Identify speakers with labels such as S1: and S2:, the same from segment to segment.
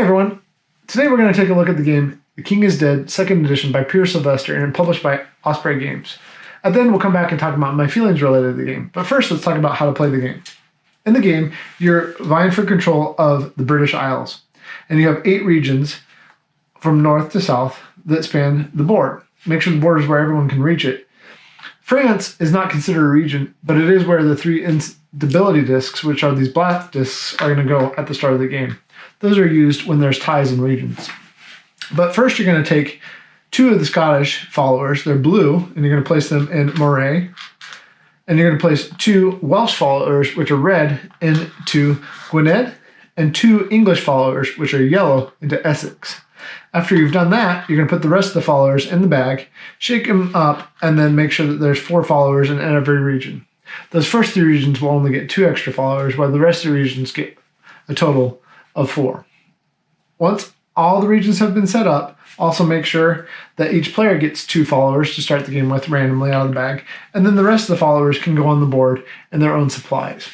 S1: everyone, today we're going to take a look at the game The King is Dead, 2nd edition by Peer Sylvester and published by Osprey Games. And then we'll come back and talk about my feelings related to the game. But first, let's talk about how to play the game. In the game, you're vying for control of the British Isles. And you have 8 regions from north to south that span the board. Make sure the board is where everyone can reach it. France is not considered a region, but it is where the 3 instability discs, which are these black discs, are going to go at the start of the game. Those are used when there's ties in regions. But first you're going to take 2 of the Scottish followers, they're blue, and you're going to place them in Moray. And you're going to place 2 Welsh followers, which are red, into Gwynedd, and 2 English followers, which are yellow, into Essex. After you've done that, you're going to put the rest of the followers in the bag, shake them up, and then make sure that there's 4 followers in every region. Those first 3 regions will only get 2 extra followers, while the rest of the regions get a total of 4. Once all the regions have been set up, also make sure that each player gets 2 followers to start the game with randomly out of the bag, and then the rest of the followers can go on the board in their own supplies.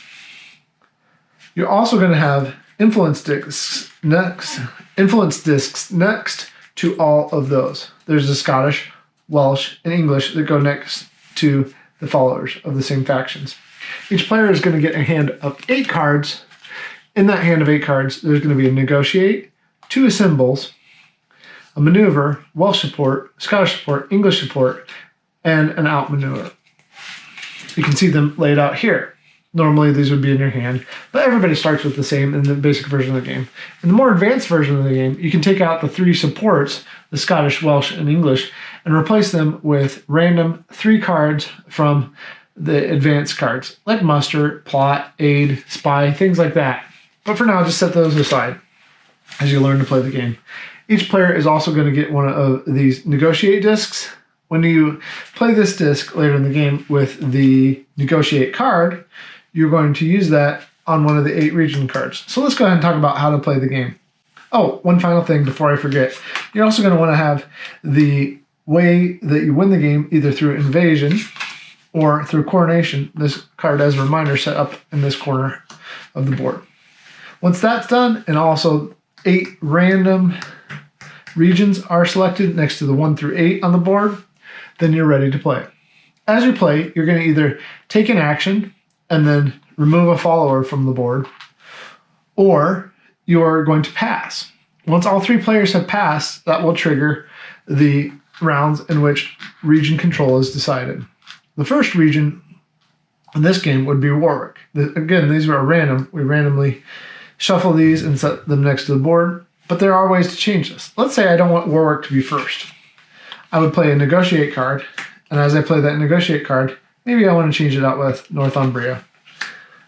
S1: You're also going to have influence discs next to all of those. There's the Scottish, Welsh, and English that go next to the followers of the same factions. Each player is going to get a hand of 8 cards. In that hand of 8 cards, there's going to be a negotiate, 2 assembles, a maneuver, Welsh support, Scottish support, English support, and an outmaneuver. You can see them laid out here. Normally these would be in your hand, but everybody starts with the same in the basic version of the game. In the more advanced version of the game, you can take out the 3 supports, the Scottish, Welsh, and English, and replace them with random 3 cards from the advanced cards, like muster, plot, aid, spy, things like that. But for now, just set those aside as you learn to play the game. Each player is also going to get one of these negotiate discs. When you play this disc later in the game with the negotiate card, you're going to use that on one of the 8 region cards. So let's go ahead and talk about how to play the game. Oh, one final thing before I forget. You're also going to want to have the way that you win the game either through invasion or through coronation. This card, as a reminder, set up in this corner of the board. Once that's done, and also 8 random regions are selected next to the 1 through 8 on the board, then you're ready to play. As you play, you're going to either take an action and then remove a follower from the board, or you're going to pass. Once all 3 players have passed, that will trigger the rounds in which region control is decided. The first region in this game would be Warwick. Again, these are random. We randomly shuffle these and set them next to the board, but there are ways to change this. Let's say I don't want Warwick to be first. I would play a negotiate card, and as I play that negotiate card, maybe I want to change it out with Northumbria.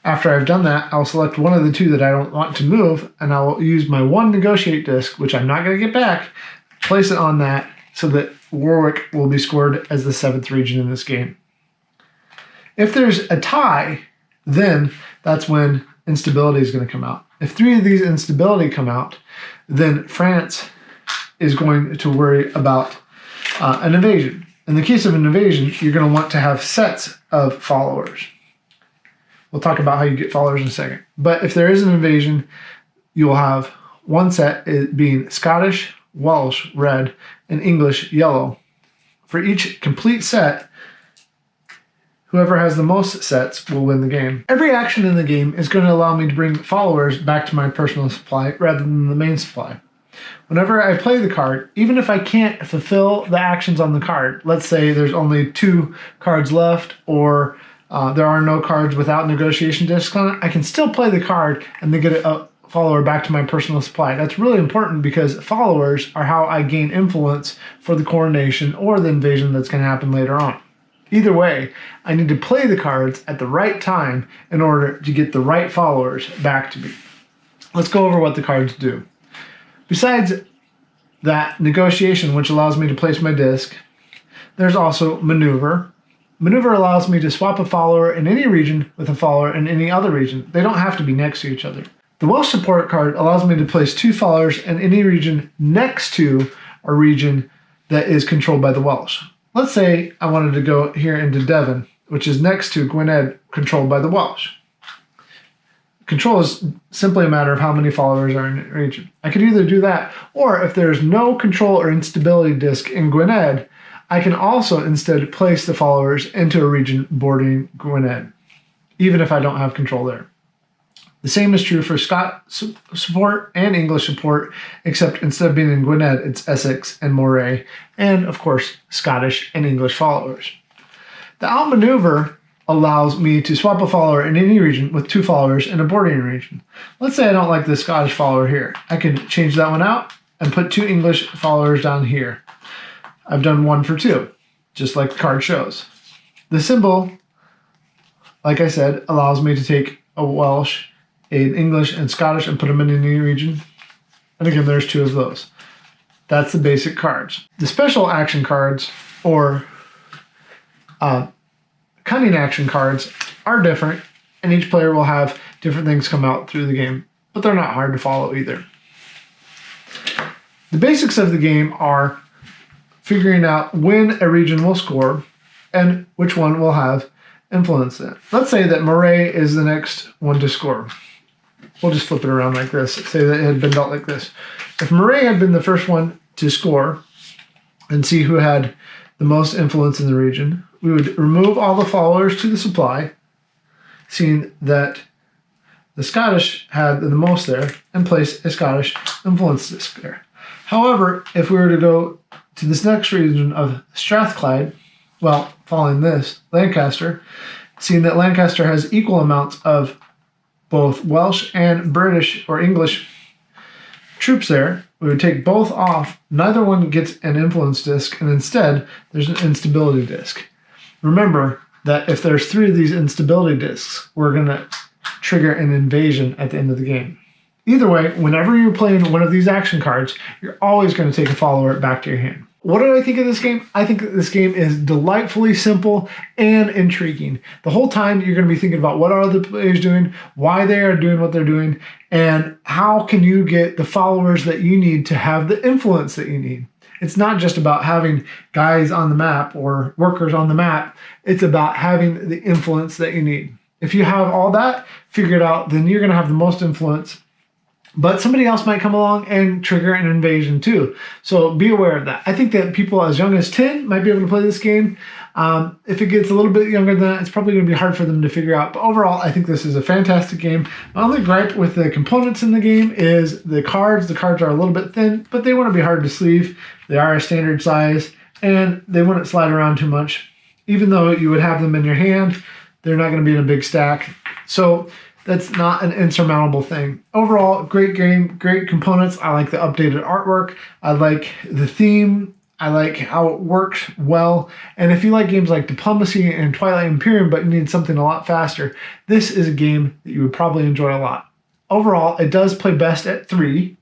S1: After I've done that, I'll select one of the 2 that I don't want to move, and I'll use my 1 negotiate disc, which I'm not going to get back, place it on that so that Warwick will be scored as the 7th region in this game. If there's a tie, then that's when instability is going to come out. If 3 of these instability come out, then France is going to worry about an invasion. In the case of an invasion, you're going to want to have sets of followers. We'll talk about how you get followers in a second. But if there is an invasion, you'll have 1 set being Scottish, Welsh, red, and English, yellow. For each complete set, whoever has the most sets will win the game. Every action in the game is going to allow me to bring followers back to my personal supply rather than the main supply. Whenever I play the card, even if I can't fulfill the actions on the card, let's say there's only 2 cards left, or there are no cards without negotiation discs on it, I can still play the card and then get a follower back to my personal supply. That's really important because followers are how I gain influence for the coronation or the invasion that's going to happen later on. Either way, I need to play the cards at the right time in order to get the right followers back to me. Let's go over what the cards do. Besides that negotiation, which allows me to place my disc, there's also maneuver. Maneuver allows me to swap a follower in any region with a follower in any other region. They don't have to be next to each other. The Welsh support card allows me to place 2 followers in any region next to a region that is controlled by the Welsh. Let's say I wanted to go here into Devon, which is next to Gwynedd, controlled by the Welsh. control is simply a matter of how many followers are in a region. I could either do that, or if there's no control or instability disk in Gwynedd, I can also instead place the followers into a region bordering Gwynedd, even if I don't have control there. The same is true for Scott support and English support, except instead of being in Gwynedd, it's Essex and Moray, and of course, Scottish and English followers. The outmaneuver allows me to swap a follower in any region with 2 followers in a bordering region. Let's say I don't like the Scottish follower here. I can change that one out and put 2 English followers down here. I've done 1 for 2, just like the card shows. The symbol, like I said, allows me to take a Welsh, an English, and Scottish and put them in any region. And again, there's 2 of those. That's the basic cards. The special action cards, or cunning action cards, are different, and each player will have different things come out through the game, but they're not hard to follow either. The basics of the game are figuring out when a region will score and which one will have influence in it. Let's say that Moray is the next one to score. We'll just flip it around like this. Say that it had been dealt like this. If Moray had been the first one to score and see who had the most influence in the region, we would remove all the followers to the supply, seeing that the Scottish had the most there, and place a Scottish influence disc there. However, if we were to go to this next region of Strathclyde, well, following this, Lancaster, seeing that Lancaster has equal amounts of both Welsh and British or English troops there, we would take both off. Neither one gets an influence disc, and instead there's an instability disc. Remember that if there's 3 of these instability discs, we're going to trigger an invasion at the end of the game. Either way, whenever you're playing one of these action cards, you're always going to take a follower back to your hand. What did I think of this game? I think that this game is delightfully simple and intriguing. The whole time you're going to be thinking about what are the players doing, why they are doing what they're doing, and how can you get the followers that you need to have the influence that you need. It's not just about having guys on the map or workers on the map. It's about having the influence that you need. If you have all that figured out, then you're going to have the most influence. But somebody else might come along and trigger an invasion too. So be aware of that. I think that people as young as 10 might be able to play this game. If it gets a little bit younger than that, it's probably going to be hard for them to figure out. But overall, I think this is a fantastic game. My only gripe with the components in the game is the cards. The cards are a little bit thin, but they wouldn't be hard to sleeve. They are a standard size, and they wouldn't slide around too much. Even though you would have them in your hand, they're not going to be in a big stack. So that's not an insurmountable thing. Overall, great game, great components. I like the updated artwork. I like the theme. I like how it works well. And if you like games like Diplomacy and Twilight Imperium, but you need something a lot faster, this is a game that you would probably enjoy a lot. Overall, it does play best at 3.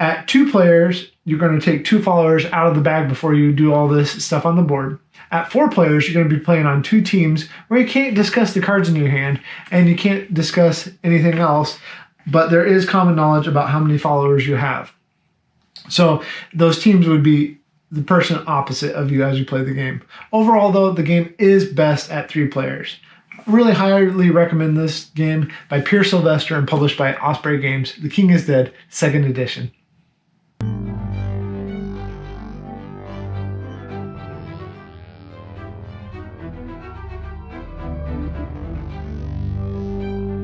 S1: At 2 players, you're going to take 2 followers out of the bag before you do all this stuff on the board. At 4 players, you're going to be playing on 2 teams where you can't discuss the cards in your hand and you can't discuss anything else, but there is common knowledge about how many followers you have. So those teams would be the person opposite of you as you play the game. Overall, though, the game is best at 3 players. Really highly recommend this game by Peer Sylvester and published by Osprey Games. The King is Dead, 2nd edition.